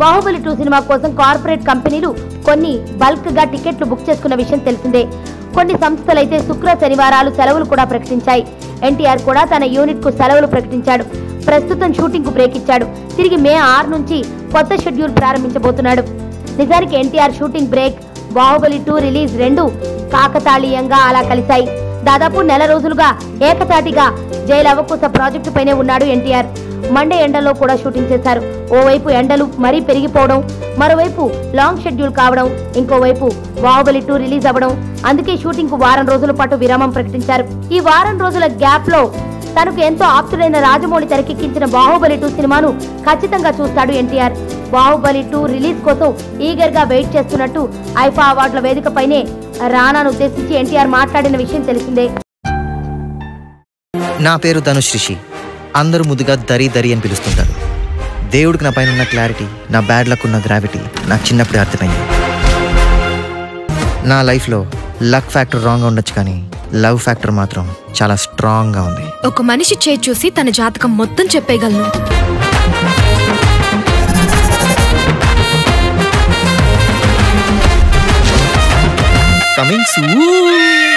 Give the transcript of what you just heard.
Baahubali 2 cinema కోసం corporate కంపెనీలు కొన్ని బల్క్ గా టికెట్లు బుక్ చేసుకున్న విషయం తెలిసిందే. కొన్ని సంస్థలైతే శుక్ర శనివారాలు సెలవులు కూడా ప్రకటించాయి. ఎన్టీఆర్ కూడా తన యూనిట్ కు సెలవులు ప్రకటించాడు. ప్రస్తుతం షూటింగ్ కు బ్రేక్ ఇచ్చాడు. తిరిగి మే 6 నుంచి కొత్త షెడ్యూల్ ప్రారంభించబోతున్నాడు. నిజానికి NTR shooting break, Baahubali 2 release రెండు కాకతాళీయంగా అలా కలిశాయి. దాదాపు నెల రోజులుగా ఏకతాటిగా జైలు అవకుశ ప్రాజెక్టు పైనే ఉన్నాడు ఎన్టీఆర్. మండే ఎండల్లో కూడా షూటింగ్ చేశారు. ఓవైపు ఎండలు మరీ పెరిగిపోవడం, మరోవైపు లాంగ్ షెడ్యూల్ కావడం, ఇంకోవైపు బాహుబలి 2 రిలీజ్ అవ్వడం. అందుకే షూటింగ్ కు వారం రోజుల పాటు విరామం ప్రకటించారు. ఈ వారం రోజుల గ్యాప్ లో తనకు ఎంతో ఆప్తుడైన రాజమౌళి తెరకెక్కించిన బాహుబలి 2 సినిమాను ఖచ్చితంగా చూస్తాడు ఎన్టీఆర్. బాహుబలి 2 రిలీజ్ కోసం ఈగర్ గా వెయిట్ చేస్తున్నట్టు ఐఫా అవార్డుల వేదికపైనే రానాను ఉద్దేశించి ఎన్టీఆర్ మాట్లాడిన విషయం తెలిసిందే. నా పేరు ధనుష్ రిషి. అందరూ ముద్దుగా దరి దరి అని పిలుస్తుంటారు. దేవుడికి నా పైన ఉన్న క్లారిటీ, నా బ్యాడ్ లక్ ఉన్న గ్రావిటీ నాకు చిన్నప్పుడే అర్థమైంది. నా లైఫ్లో లక్ ఫ్యాక్టర్ రాంగ్గా ఉండొచ్చు, కానీ లవ్ ఫ్యాక్టర్ మాత్రం చాలా స్ట్రాంగ్గా ఉంది. ఒక మనిషి చేయి చూసి తన జాతకం మొత్తం చెప్పేయగలను. Coming soon.